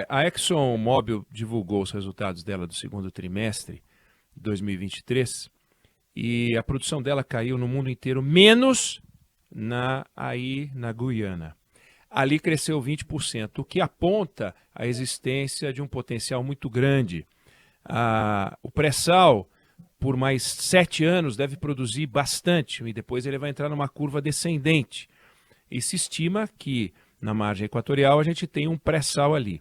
A ExxonMobil divulgou os resultados dela do segundo trimestre de 2023 e a produção dela caiu no mundo inteiro, menos na Guiana. Ali cresceu 20%, o que aponta a existência de um potencial muito grande. O pré-sal, por mais 7 anos, deve produzir bastante e depois ele vai entrar numa curva descendente. E se estima que na margem equatorial a gente tem um pré-sal ali.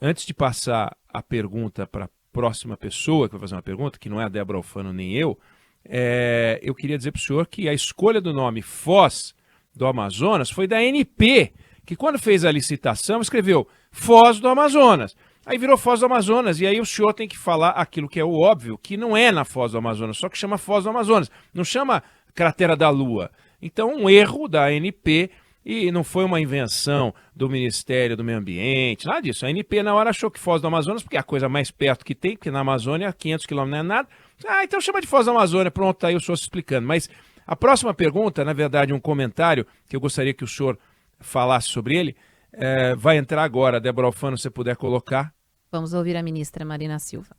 Antes de passar a pergunta para a próxima pessoa que vai fazer uma pergunta, que não é a Débora Alfano nem eu queria dizer para o senhor que a escolha do nome Foz do Amazonas foi da ANP, que quando fez a licitação escreveu Foz do Amazonas. Aí virou Foz do Amazonas, e aí o senhor tem que falar aquilo que é o óbvio, que não é na Foz do Amazonas, só que chama Foz do Amazonas, não chama Cratera da Lua. Então, um erro da ANP, e não foi uma invenção do Ministério do Meio Ambiente, nada disso. A ANP na hora achou que Foz do Amazonas, porque é a coisa mais perto que tem, porque na Amazônia, 500 quilômetros não é nada. Então chama de Foz do Amazônia, pronto, tá aí o senhor se explicando. Mas a próxima pergunta, na verdade, um comentário que eu gostaria que o senhor falasse sobre ele, vai entrar agora. Débora Alfano, se você puder colocar. Vamos ouvir a ministra Marina Silva.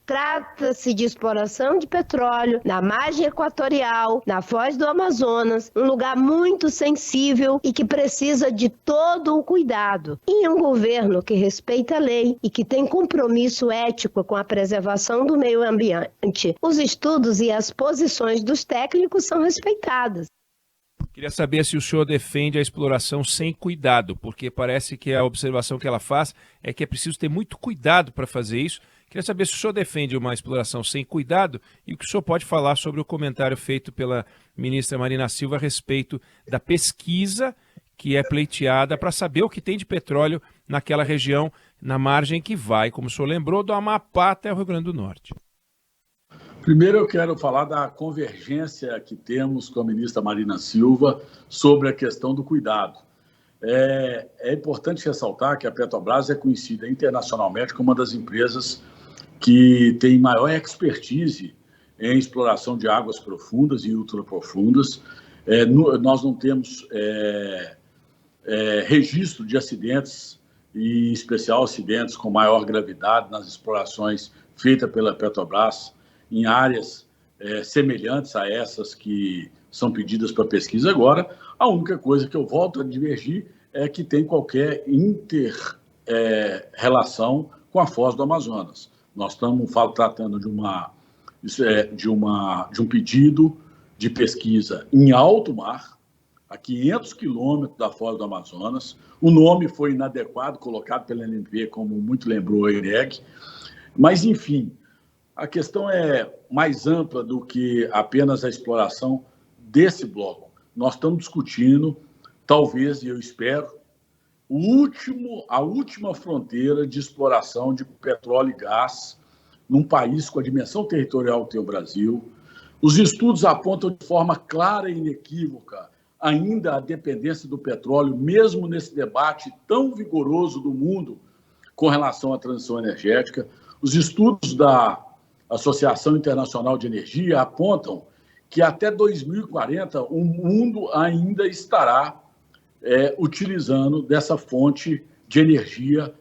Trata-se de exploração de petróleo na margem equatorial, na Foz do Amazonas, um lugar muito sensível e que precisa de todo o cuidado. E um governo que respeita a lei e que tem compromisso ético com a preservação do meio ambiente, os estudos e as posições dos técnicos são respeitadas. Queria saber se o senhor defende a exploração sem cuidado, porque parece que a observação que ela faz é que é preciso ter muito cuidado para fazer isso. Queria saber se o senhor defende uma exploração sem cuidado e o que o senhor pode falar sobre o comentário feito pela ministra Marina Silva a respeito da pesquisa que é pleiteada para saber o que tem de petróleo naquela região, na margem que vai, como o senhor lembrou, do Amapá até o Rio Grande do Norte. Primeiro eu quero falar da convergência que temos com a ministra Marina Silva sobre a questão do cuidado. É importante ressaltar que a Petrobras é conhecida internacionalmente como uma das empresas que tem maior expertise em exploração de águas profundas e ultraprofundas. Nós não temos registro de acidentes, e em especial acidentes com maior gravidade nas explorações feitas pela Petrobras em áreas semelhantes a essas que são pedidas para pesquisa agora. A única coisa que eu volto a divergir é que tem qualquer inter-relação com a Foz do Amazonas. Nós estamos tratando de um pedido de pesquisa em alto mar, a 500 quilômetros da Foz do Amazonas. O nome foi inadequado, colocado pela ANP, como muito lembrou a ENEG. Mas, enfim, a questão é mais ampla do que apenas a exploração desse bloco. Nós estamos discutindo, talvez, e eu espero, a última fronteira de exploração de petróleo e gás num país com a dimensão territorial que tem o Brasil. Os estudos apontam de forma clara e inequívoca ainda a dependência do petróleo, mesmo nesse debate tão vigoroso do mundo com relação à transição energética. Os estudos da Associação Internacional de Energia apontam que até 2040 o mundo ainda estará utilizando dessa fonte de energia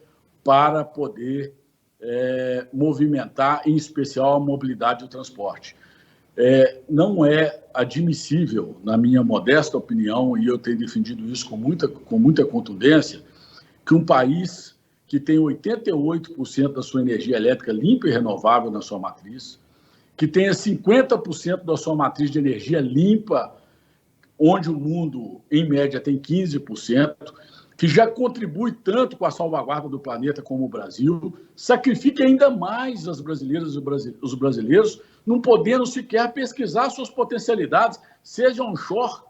para poder movimentar, em especial, a mobilidade e o transporte. Não é admissível, na minha modesta opinião, e eu tenho defendido isso com muita contundência, que um país que tem 88% da sua energia elétrica limpa e renovável na sua matriz, que tenha 50% da sua matriz de energia limpa, onde o mundo, em média, tem 15%, que já contribui tanto com a salvaguarda do planeta como o Brasil, sacrifique ainda mais as brasileiras e os brasileiros, não podendo sequer pesquisar suas potencialidades, seja onshore,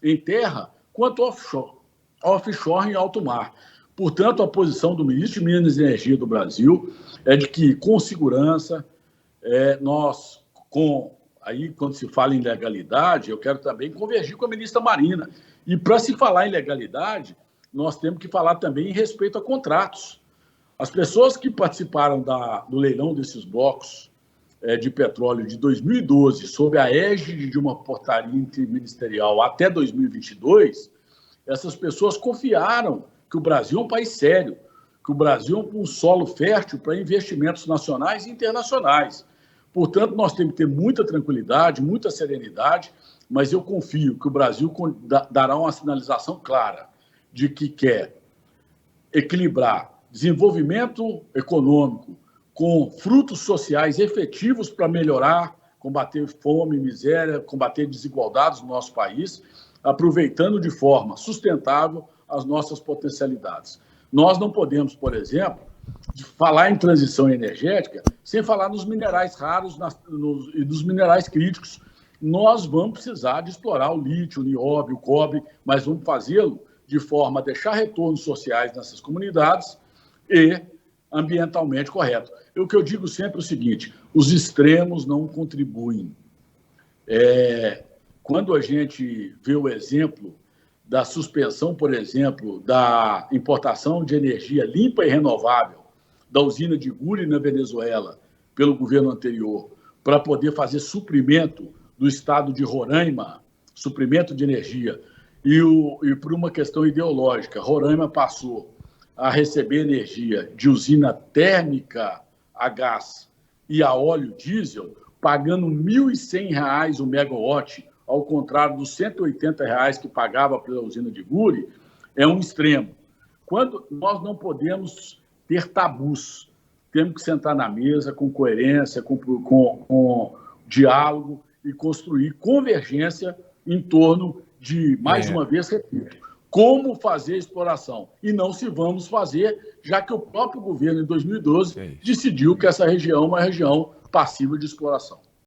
em terra, quanto offshore em alto mar. Portanto, a posição do ministro de Minas e Energia do Brasil é de que, com segurança, quando se fala em legalidade, eu quero também convergir com a ministra Marina. E, para se falar em legalidade, nós temos que falar também em respeito a contratos. As pessoas que participaram do leilão desses blocos de petróleo de 2012, sob a égide de uma portaria interministerial até 2022, Essas pessoas confiaram que o Brasil é um país sério, que o Brasil é um solo fértil para investimentos nacionais e internacionais. Portanto, nós temos que ter muita tranquilidade, muita serenidade, mas eu confio que o Brasil dará uma sinalização clara de que quer equilibrar desenvolvimento econômico com frutos sociais efetivos para melhorar, combater fome, miséria, combater desigualdades no nosso país, aproveitando de forma sustentável as nossas potencialidades. Nós não podemos, por exemplo, falar em transição energética sem falar nos minerais raros e dos minerais críticos. Nós vamos precisar de explorar o lítio, o nióbio, o cobre, mas vamos fazê-lo de forma a deixar retornos sociais nessas comunidades e ambientalmente correto. O que eu digo sempre é o seguinte: os extremos não contribuem. Quando a gente vê o exemplo da suspensão, por exemplo, da importação de energia limpa e renovável da usina de Guri, na Venezuela, pelo governo anterior, para poder fazer suprimento do estado de Roraima, suprimento de energia, e por uma questão ideológica, Roraima passou a receber energia de usina térmica a gás e a óleo diesel, pagando R$ 1.100 o megawatt, ao contrário dos R$ 180 que pagava pela usina de Guri, é um extremo. Quando nós não podemos ter tabus, temos que sentar na mesa com coerência, com diálogo e construir convergência em torno de, mais uma vez, repito, como fazer exploração. E não se vamos fazer, já que o próprio governo, em 2012, decidiu que essa região é uma região passiva de exploração.